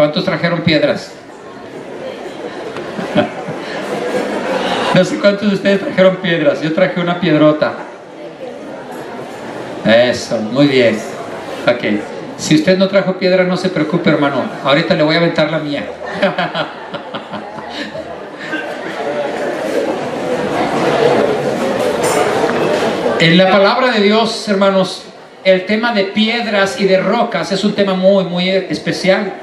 ¿Cuántos trajeron piedras? No sé cuántos de ustedes trajeron piedras. Yo traje una piedrota. Eso, muy bien. Ok. Si usted no trajo piedra, no se preocupe, hermano. Ahorita le voy a aventar la mía. En la palabra de Dios, hermanos, el tema de piedras y de rocas es un tema muy, muy especial.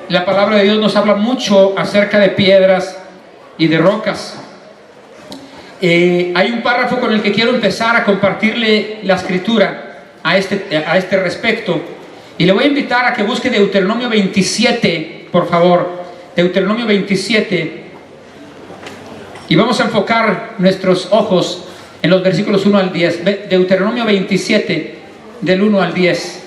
La palabra de Dios nos habla mucho acerca de piedras y de rocas. Hay un párrafo con el que quiero empezar a compartirle la escritura a este respecto. Y le voy a invitar a que busque Deuteronomio 27, por favor. Deuteronomio 27. Y vamos a enfocar nuestros ojos en los versículos 1 al 10. Deuteronomio 27, del 1 al 10.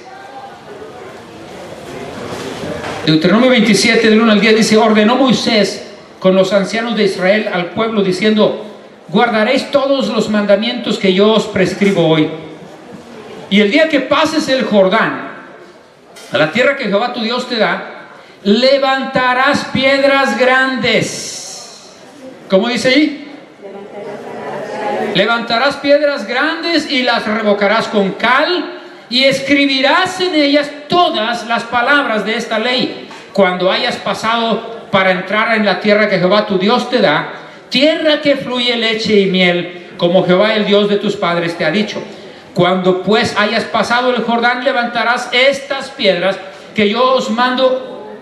Deuteronomio 27, del 1 al 10 dice: ordenó Moisés con los ancianos de Israel al pueblo, diciendo: guardaréis todos los mandamientos que yo os prescribo hoy. Y el día que pases el Jordán, a la tierra que Jehová tu Dios te da, levantarás piedras grandes. ¿Cómo dice ahí? Levantarás piedras grandes y las revocarás con cal, y escribirás en ellas todas las palabras de esta ley, cuando hayas pasado para entrar en la tierra que Jehová tu Dios te da, tierra que fluye leche y miel, como Jehová el Dios de tus padres te ha dicho. Cuando pues hayas pasado el Jordán, levantarás estas piedras que yo os mando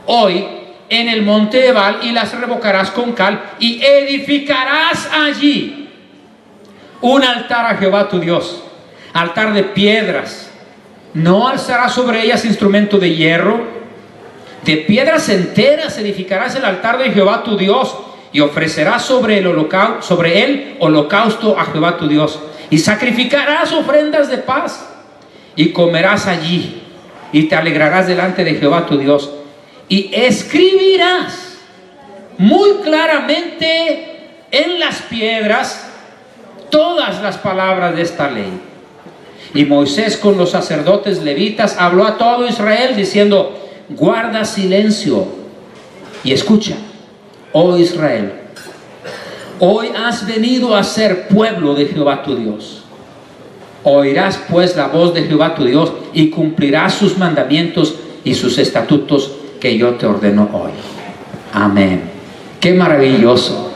hoy en el monte Ebal, y las revocarás con cal, y edificarás allí un altar a Jehová tu Dios, altar de piedras. No alzarás sobre ellas instrumento de hierro. De piedras enteras edificarás el altar de Jehová tu Dios, y ofrecerás sobre él holocausto a Jehová tu Dios, y sacrificarás ofrendas de paz, y comerás allí, y te alegrarás delante de Jehová tu Dios, y escribirás muy claramente en las piedras todas las palabras de esta ley. Y Moisés con los sacerdotes levitas habló a todo Israel diciendo: guarda silencio y escucha, oh Israel, hoy has venido a ser pueblo de Jehová tu Dios. Oirás pues la voz de Jehová tu Dios, y cumplirás sus mandamientos y sus estatutos que yo te ordeno hoy. Amén. Qué maravilloso.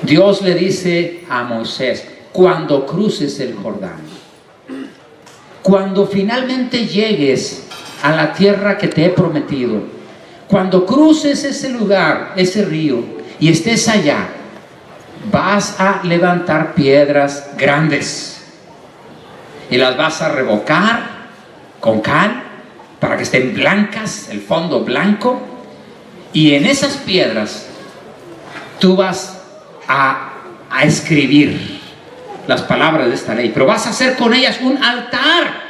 Dios le dice a Moisés: cuando cruces el Jordán, cuando finalmente llegues a la tierra que te he prometido, cuando cruces ese lugar, ese río, y estés allá, vas a levantar piedras grandes y las vas a revocar con cal para que estén blancas, el fondo blanco, y en esas piedras tú vas a escribir las palabras de esta ley, pero vas a hacer con ellas un altar,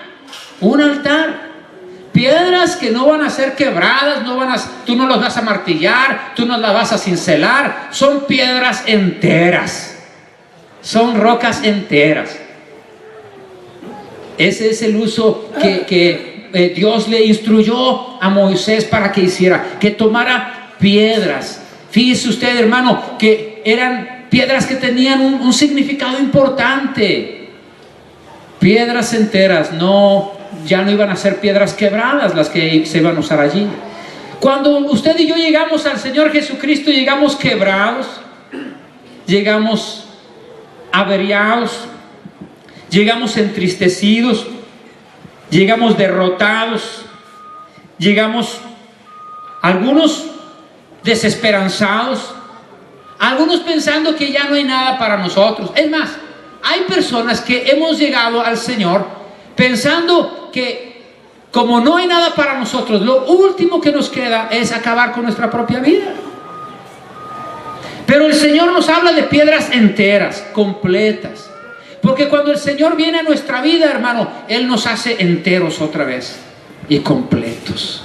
piedras que no van a ser quebradas, tú no las vas a martillar, tú no las vas a cincelar, son piedras enteras, son rocas enteras. Ese es el uso que Dios le instruyó a Moisés para que hiciera, que tomara piedras. Fíjese usted, hermano, que eran piedras que tenían un significado importante. Piedras enteras, ya no iban a ser piedras quebradas las que se iban a usar allí. Cuando usted y yo llegamos al Señor Jesucristo, llegamos quebrados, llegamos averiados, llegamos entristecidos, llegamos derrotados, llegamos algunos desesperanzados, algunos pensando que ya no hay nada para nosotros. Es más, hay personas que hemos llegado al Señor pensando que como no hay nada para nosotros, lo último que nos queda es acabar con nuestra propia vida. Pero el Señor nos habla de piedras enteras, completas, porque cuando el Señor viene a nuestra vida, hermano, Él nos hace enteros otra vez y completos,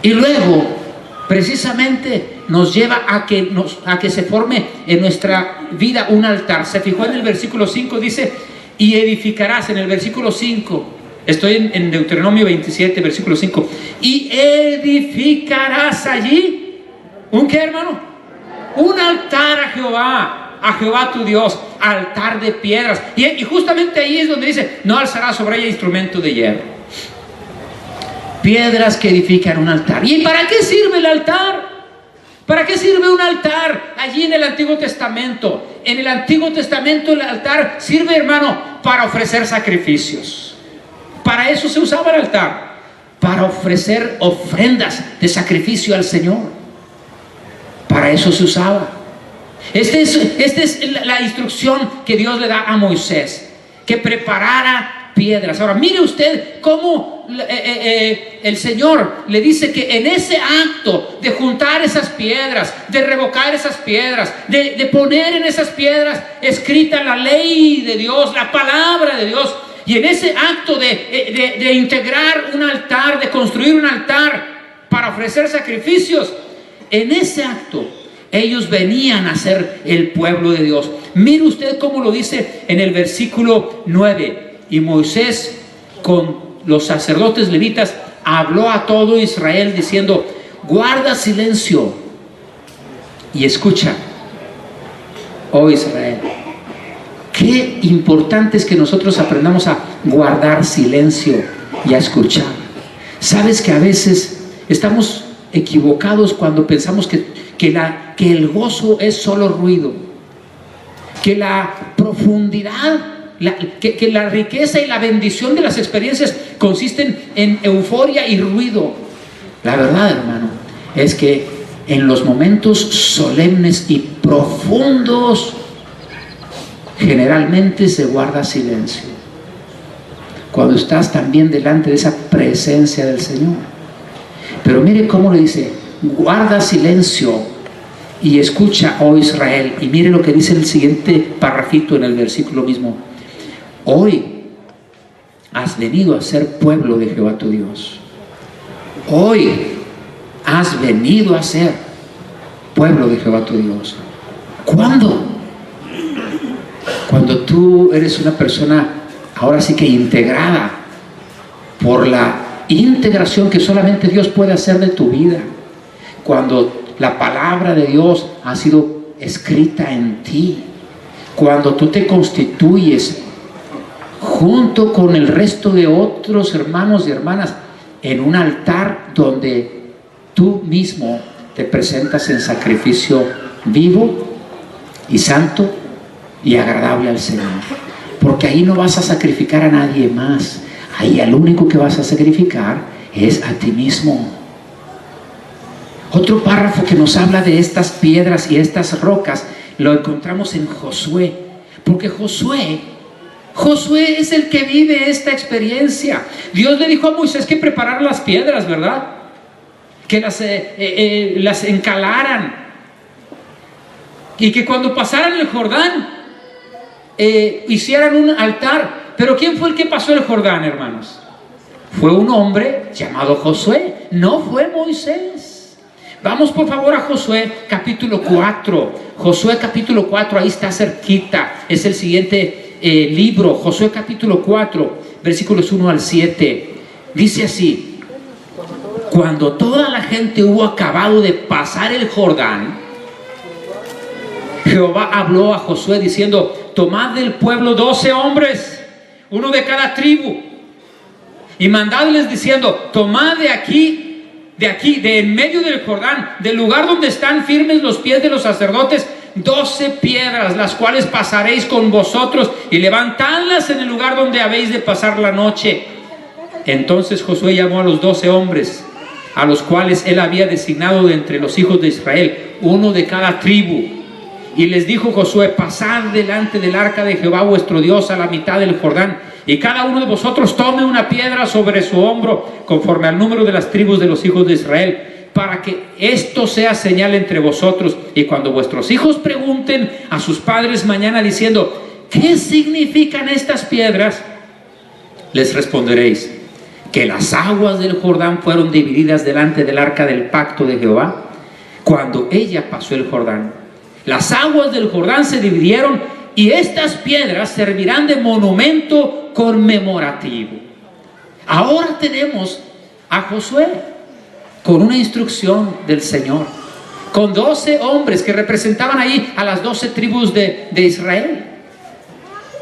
y luego precisamente nos lleva a que se forme en nuestra vida un altar. Se fijó en el versículo 5, dice: y edificarás, en el versículo 5, Estoy en Deuteronomio 27, versículo 5. Y edificarás allí, ¿un qué, hermano? Un altar a Jehová tu Dios, altar de piedras. Y justamente ahí es donde dice, no alzarás sobre ella instrumento de hierro. Piedras que edifican un altar. ¿Y para qué sirve el altar? ¿Para qué sirve un altar allí en el Antiguo Testamento? En el Antiguo Testamento el altar sirve, hermano, para ofrecer sacrificios. Para eso se usaba el altar, para ofrecer ofrendas de sacrificio al Señor. Para eso se usaba. Esta es la instrucción que Dios le da a Moisés, que preparara piedras. Ahora mire usted cómo el Señor le dice que en ese acto de juntar esas piedras, de revocar esas piedras, de poner en esas piedras escrita la ley de Dios, la palabra de Dios, y en ese acto de integrar un altar, de construir un altar para ofrecer sacrificios, en ese acto ellos venían a ser el pueblo de Dios. Mire usted cómo lo dice en el versículo 9. Y Moisés con los sacerdotes levitas habló a todo Israel diciendo: guarda silencio y escucha, oh Israel. Qué importante es que nosotros aprendamos a guardar silencio y a escuchar. Sabes que a veces estamos equivocados cuando pensamos que el gozo es solo ruido, que la profundidad, que la riqueza y la bendición de las experiencias consisten en euforia y ruido. La verdad, hermano, es que en los momentos solemnes y profundos generalmente se guarda silencio. Cuando estás también delante de esa presencia del Señor. Pero mire cómo le dice: guarda silencio y escucha, oh Israel. Y mire lo que dice el siguiente parrafito en el versículo mismo: hoy has venido a ser pueblo de Jehová tu Dios. Hoy has venido a ser pueblo de Jehová tu Dios. ¿Cuándo? Cuando tú eres una persona ahora sí que integrada por la integración que solamente Dios puede hacer de tu vida. Cuando la palabra de Dios ha sido escrita en ti. Cuando tú te constituyes junto con el resto de otros hermanos y hermanas en un altar donde tú mismo te presentas en sacrificio vivo y santo y agradable al Señor. Porque ahí no vas a sacrificar a nadie más. Ahí al único que vas a sacrificar es a ti mismo. Otro párrafo que nos habla de estas piedras y estas rocas lo encontramos en Josué. Porque Josué es el que vive esta experiencia. Dios le dijo a Moisés que preparara las piedras, ¿verdad? Que las encalaran. Y que cuando pasaran el Jordán hicieran un altar. Pero ¿quién fue el que pasó el Jordán, hermanos? Fue un hombre llamado Josué, no fue Moisés. Vamos por favor a Josué capítulo 4. Josué capítulo 4, ahí está cerquita. Es el siguiente libro. Josué capítulo 4, versículos 1 al 7. Dice así: cuando toda la gente hubo acabado de pasar el Jordán, Jehová habló a Josué diciendo: tomad del pueblo 12 hombres, uno de cada tribu, y mandadles diciendo: tomad de en medio del Jordán, del lugar donde están firmes los pies de los sacerdotes, 12 piedras, las cuales pasaréis con vosotros, y levantadlas en el lugar donde habéis de pasar la noche. Entonces Josué llamó a los 12 hombres, a los cuales él había designado de entre los hijos de Israel, uno de cada tribu. Y les dijo Josué: pasad delante del arca de Jehová vuestro Dios a la mitad del Jordán, y cada uno de vosotros tome una piedra sobre su hombro, conforme al número de las tribus de los hijos de Israel, para que esto sea señal entre vosotros. Y cuando vuestros hijos pregunten a sus padres mañana diciendo: ¿qué significan estas piedras?, les responderéis que las aguas del Jordán fueron divididas delante del arca del pacto de Jehová cuando ella pasó el Jordán. Las aguas del Jordán se dividieron, y estas piedras servirán de monumento conmemorativo. Ahora tenemos a Josué con una instrucción del Señor, con 12 hombres que representaban ahí a las 12 tribus de Israel,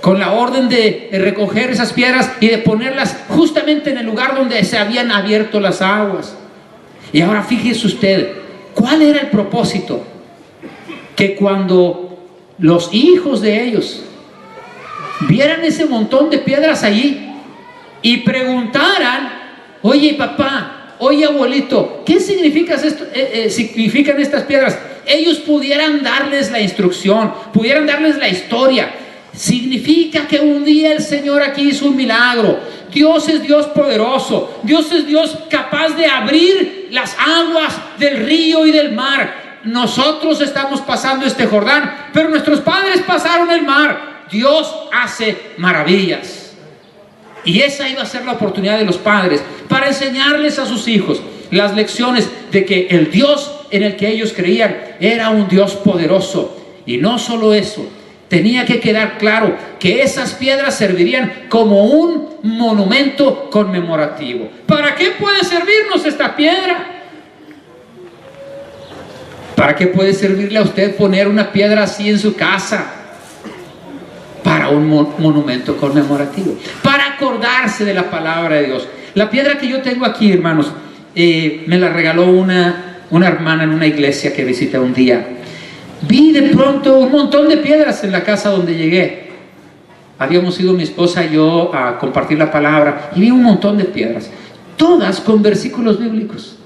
con la orden de recoger esas piedras y de ponerlas justamente en el lugar donde se habían abierto las aguas. Y ahora fíjese usted, ¿cuál era el propósito? Que cuando los hijos de ellos vieran ese montón de piedras allí y preguntaran: oye papá, oye abuelito, ¿qué significan estas piedras? Ellos pudieran darles la instrucción, pudieran darles la historia. Significa que un día el Señor aquí hizo un milagro. Dios es Dios poderoso. Dios es Dios capaz de abrir las aguas del río y del mar. Nosotros estamos pasando este Jordán, pero nuestros padres pasaron el mar. Dios hace maravillas. Y esa iba a ser la oportunidad de los padres para enseñarles a sus hijos las lecciones de que el Dios en el que ellos creían era un Dios poderoso. Y no solo eso, tenía que quedar claro que esas piedras servirían como un monumento conmemorativo. ¿Para qué puede servirnos esta piedra? ¿Para qué puede servirle a usted poner una piedra así en su casa? Para un monumento conmemorativo, para acordarse de la palabra de Dios. La piedra que yo tengo aquí, hermanos, me la regaló una hermana en una iglesia que visité un día. Vi de pronto un montón de piedras en la casa donde llegué. Habíamos ido mi esposa y yo a compartir la palabra y vi un montón de piedras, todas con versículos bíblicos,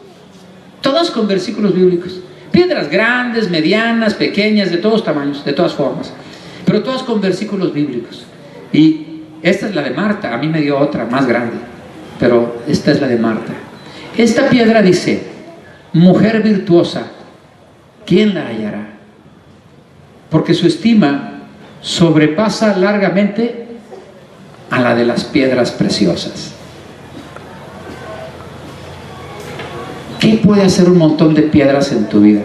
todas con versículos bíblicos. Piedras grandes, medianas, pequeñas, de todos tamaños, de todas formas, pero todas con versículos bíblicos. Y esta es la de Marta. A mí me dio otra más grande, pero esta es la de Marta. Esta piedra dice: mujer virtuosa, ¿quién la hallará? Porque su estima sobrepasa largamente a la de las piedras preciosas. ¿Qué puede hacer un montón de piedras en tu vida?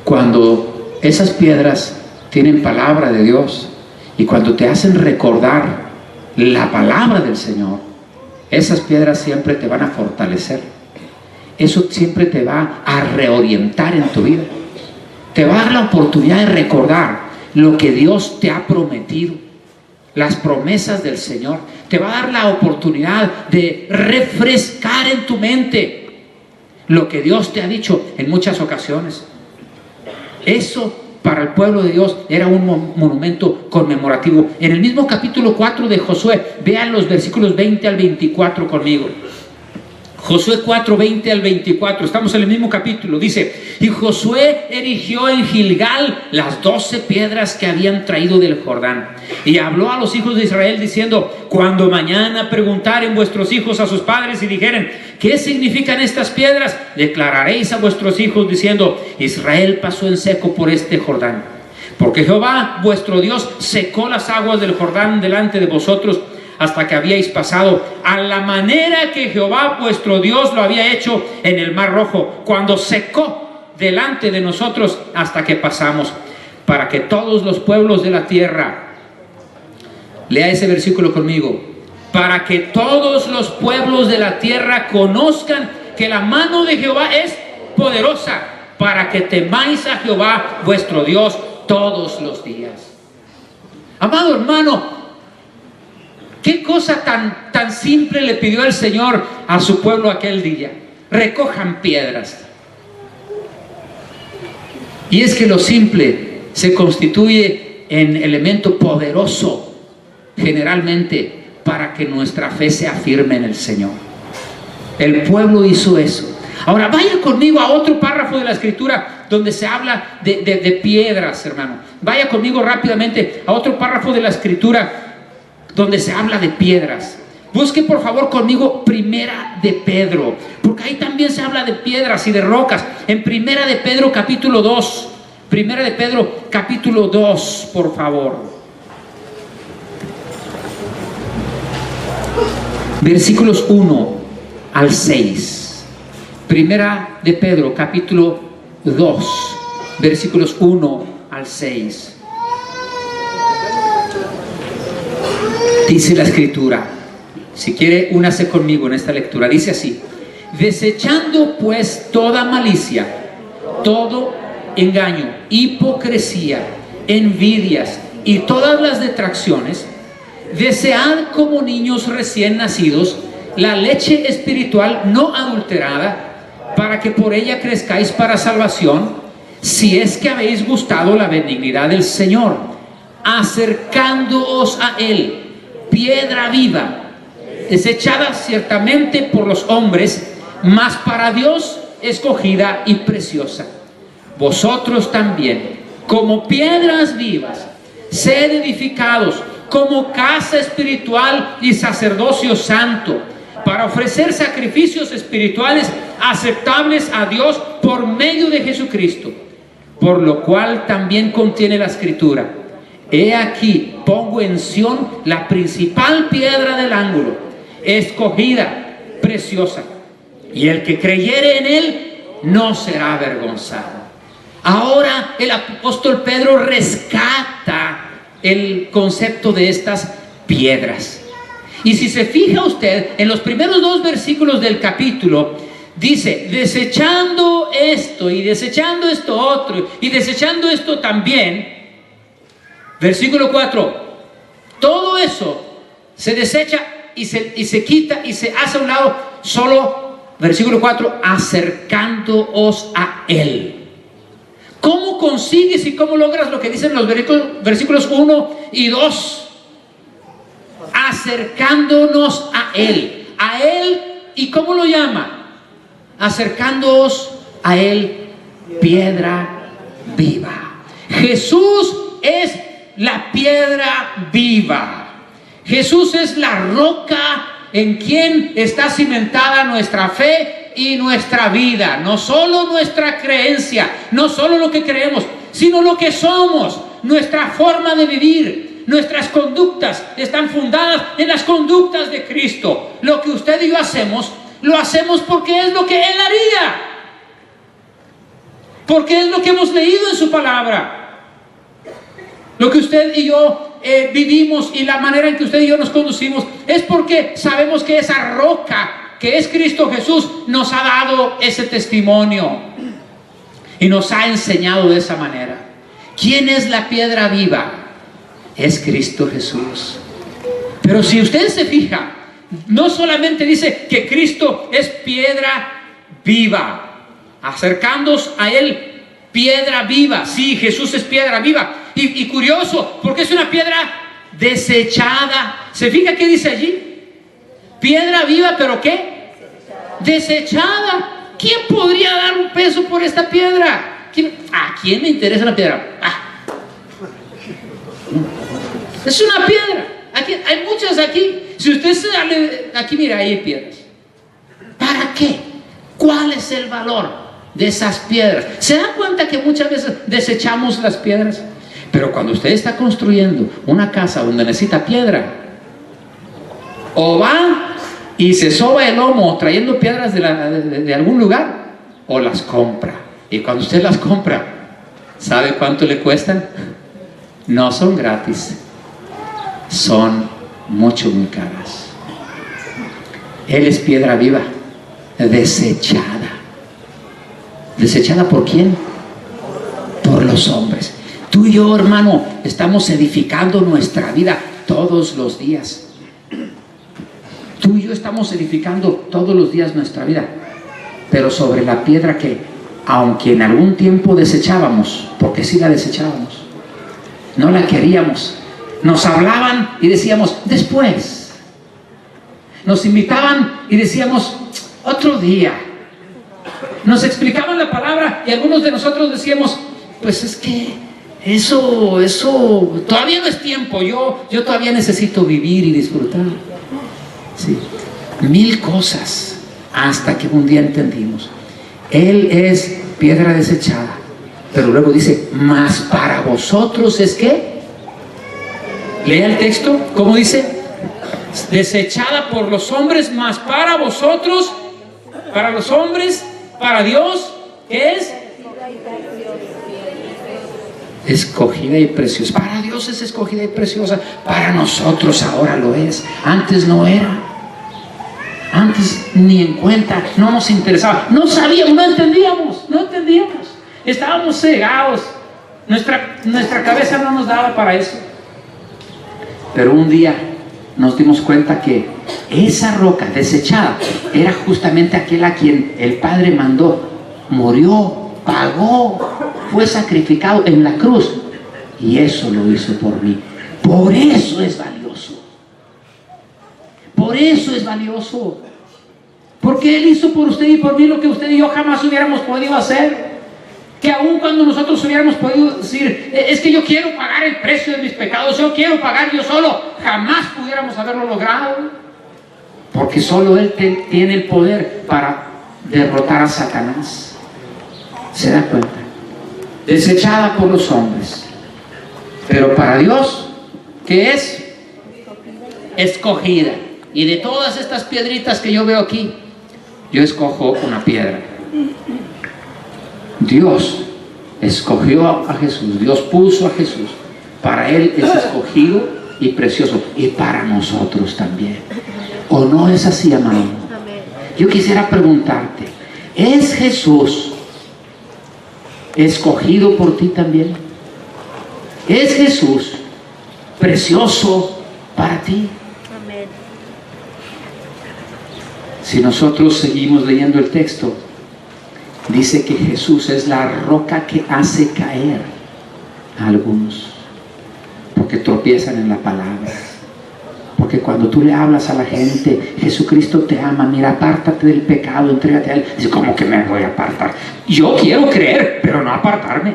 Cuando esas piedras tienen palabra de Dios y cuando te hacen recordar la palabra del Señor, esas piedras siempre te van a fortalecer. Eso siempre te va a reorientar en tu vida. Te va a dar la oportunidad de recordar lo que Dios te ha prometido, las promesas del Señor. Te va a dar la oportunidad de refrescar en tu mente lo que Dios te ha dicho en muchas ocasiones. Eso para el pueblo de Dios era un monumento conmemorativo. En el mismo capítulo 4 de Josué, vean los versículos 20 al 24 conmigo. Josué 4, 20 al 24, estamos en el mismo capítulo. Dice: y Josué erigió en Gilgal las 12 piedras que habían traído del Jordán, y habló a los hijos de Israel diciendo: cuando mañana preguntaren vuestros hijos a sus padres y dijeren: ¿qué significan estas piedras?, declararéis a vuestros hijos diciendo: Israel pasó en seco por este Jordán, porque Jehová vuestro Dios secó las aguas del Jordán delante de vosotros hasta que habíais pasado, a la manera que Jehová vuestro Dios lo había hecho en el Mar Rojo, cuando secó delante de nosotros hasta que pasamos, para que todos los pueblos de la tierra, lea ese versículo conmigo, para que todos los pueblos de la tierra conozcan que la mano de Jehová es poderosa, para que temáis a Jehová vuestro Dios todos los días. Amado hermano, ¿qué cosa tan simple le pidió el Señor a su pueblo aquel día? Recojan piedras. Y es que lo simple se constituye en elemento poderoso generalmente para que nuestra fe sea firme en el Señor. El pueblo hizo eso. Ahora vaya conmigo a otro párrafo de la Escritura donde se habla de piedras, hermano. Vaya conmigo rápidamente a otro párrafo de la Escritura donde se habla de piedras. Busque por favor conmigo Primera de Pedro, porque ahí también se habla de piedras y de rocas. En Primera de Pedro capítulo 2, Primera de Pedro capítulo 2, por favor. Versículos 1 al 6. Primera de Pedro capítulo 2, versículos 1 al 6. Dice la Escritura, si quiere, únase conmigo en esta lectura. Dice así: desechando pues toda malicia, todo engaño, hipocresía, envidias y todas las detracciones, desead como niños recién nacidos la leche espiritual no adulterada, para que por ella crezcáis para salvación, si es que habéis gustado la benignidad del Señor, acercándoos a Él, piedra viva, desechada ciertamente por los hombres, mas para Dios escogida y preciosa. Vosotros también, como piedras vivas, sed edificados como casa espiritual y sacerdocio santo, para ofrecer sacrificios espirituales aceptables a Dios por medio de Jesucristo, por lo cual también contiene la Escritura: he aquí, pongo en Sión la principal piedra del ángulo, escogida, preciosa, y el que creyere en Él no será avergonzado. Ahora el apóstol Pedro rescata el concepto de estas piedras. Y si se fija usted, en los primeros 2 versículos del capítulo, dice: desechando esto y desechando esto otro y desechando esto también. Versículo 4, todo eso se desecha y se quita y se hace a un lado. Solo, versículo 4, acercándoos a Él. ¿Cómo consigues y cómo logras lo que dicen los versículos 1 y 2? Acercándonos a Él. A Él, ¿y cómo lo llama? Acercándoos a Él, piedra viva. Jesús es la piedra viva. Jesús es la roca en quien está cimentada nuestra fe y nuestra vida. No solo nuestra creencia, no solo lo que creemos, sino lo que somos, nuestra forma de vivir. Nuestras conductas están fundadas en las conductas de Cristo. Lo que usted y yo hacemos, lo hacemos porque es lo que Él haría, porque es lo que hemos leído en su palabra. Lo que usted y yo vivimos y la manera en que usted y yo nos conducimos es porque sabemos que esa roca, que es Cristo Jesús, nos ha dado ese testimonio y nos ha enseñado de esa manera. ¿Quién es la piedra viva? Es Cristo Jesús. Pero si usted se fija, no solamente dice que Cristo es piedra viva, acercándoos a Él, piedra viva. Sí, Jesús es piedra viva. Y curioso, porque es una piedra desechada. ¿Se fija qué dice allí? Piedra viva, ¿pero qué? Desechada. ¿Quién podría dar un peso por esta piedra? ¿A quién le interesa una piedra? Es una piedra. Aquí, hay muchas aquí. Si usted sale aquí, mira, ahí hay piedras. ¿Para qué? ¿Cuál es el valor de esas piedras? ¿Se da cuenta que muchas veces desechamos las piedras? Pero cuando usted está construyendo una casa donde necesita piedra, o va y se soba el lomo trayendo piedras de algún lugar, o las compra. Y cuando usted las compra, ¿sabe cuánto le cuestan? No son gratis, son muy caras. Él es piedra viva, desechada. ¿Desechada por quién? Por los hombres. Tú y yo, hermano, estamos edificando nuestra vida todos los días. Tú y yo estamos edificando todos los días nuestra vida, pero sobre la piedra que, aunque en algún tiempo desechábamos, porque sí la desechábamos, no la queríamos, nos hablaban y decíamos después, nos invitaban y decíamos otro día, nos explicaban la palabra y algunos de nosotros decíamos, pues es que eso todavía no es tiempo, yo todavía necesito vivir y disfrutar. Sí, 1000 cosas, hasta que un día entendimos, Él es piedra desechada, pero luego dice, mas para vosotros es que, lea el texto, ¿cómo dice? Desechada por los hombres, mas para vosotros, para los hombres, para Dios, ¿qué es? escogida y preciosa. Para Dios es escogida y preciosa. Para nosotros ahora lo es. Antes no era. Antes ni en cuenta, no nos interesaba. No sabíamos, no entendíamos. Estábamos cegados. Nuestra cabeza no nos daba para eso. Pero un día nos dimos cuenta que esa roca desechada era justamente aquel a quien el Padre mandó, murió, pagó, fue sacrificado en la cruz, y eso lo hizo por mí. Por eso es valioso. Por eso es valioso. Porque Él hizo por usted y por mí lo que usted y yo jamás hubiéramos podido hacer. Que aun cuando nosotros hubiéramos podido decir, es que yo quiero pagar el precio de mis pecados, yo quiero pagar yo solo, jamás pudiéramos haberlo logrado. Porque solo Él tiene el poder para derrotar a Satanás. ¿Se da cuenta? Desechada por los hombres, pero para Dios, ¿qué es? Escogida. Y de todas estas piedritas que yo veo aquí, yo escojo una piedra. Dios escogió a Jesús, Dios puso a Jesús. Para Él es escogido y precioso, y para nosotros también. ¿O no es así, amado? Yo quisiera preguntarte, ¿es Jesús escogido por ti también? ¿Es Jesús precioso para ti? Amén. Si nosotros seguimos leyendo el texto, dice que Jesús es la roca que hace caer a algunos, porque tropiezan en la palabra. Porque cuando tú le hablas a la gente, Jesucristo te ama, mira, apártate del pecado, entrégate a Él. Dice, ¿cómo que me voy a apartar? Yo quiero creer, pero no apartarme.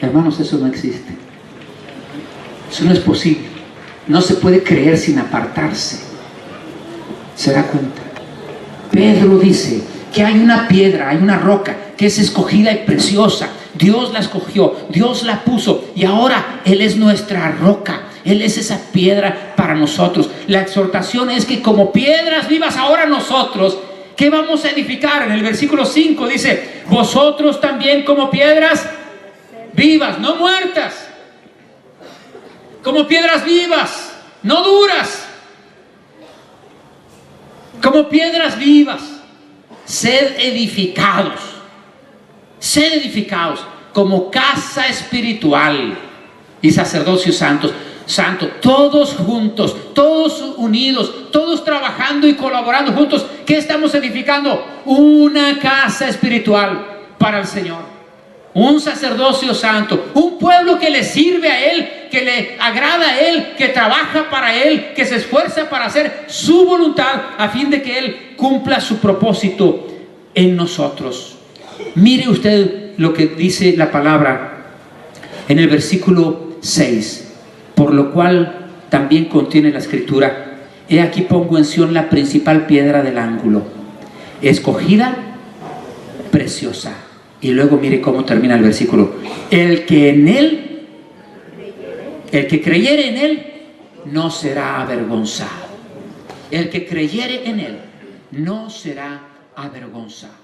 Hermanos, eso no existe. Eso no es posible. No se puede creer sin apartarse. ¿Se da cuenta? Pedro dice que hay una piedra, hay una roca que es escogida y preciosa. Dios la escogió, Dios la puso, y ahora Él es nuestra roca. Él es esa piedra para nosotros. La exhortación es que como piedras vivas ahora nosotros, ¿qué vamos a edificar? En el versículo 5 dice, vosotros también como piedras vivas, no muertas, como piedras vivas, no duras, como piedras vivas, sed edificados como casa espiritual y sacerdocio santo, todos juntos, todos unidos, todos trabajando y colaborando juntos. ¿Qué estamos edificando? Una casa espiritual para el Señor, un sacerdocio santo, un pueblo que le sirve a Él, que le agrada a Él, que trabaja para Él, que se esfuerza para hacer su voluntad a fin de que Él cumpla su propósito en nosotros. Mire usted lo que dice la palabra en el versículo 6. Por lo cual también contiene la escritura: he aquí pongo en Sión la principal piedra del ángulo, escogida, preciosa. Y luego mire cómo termina el versículo: el que creyere en Él, no será avergonzado. El que creyere en Él, no será avergonzado.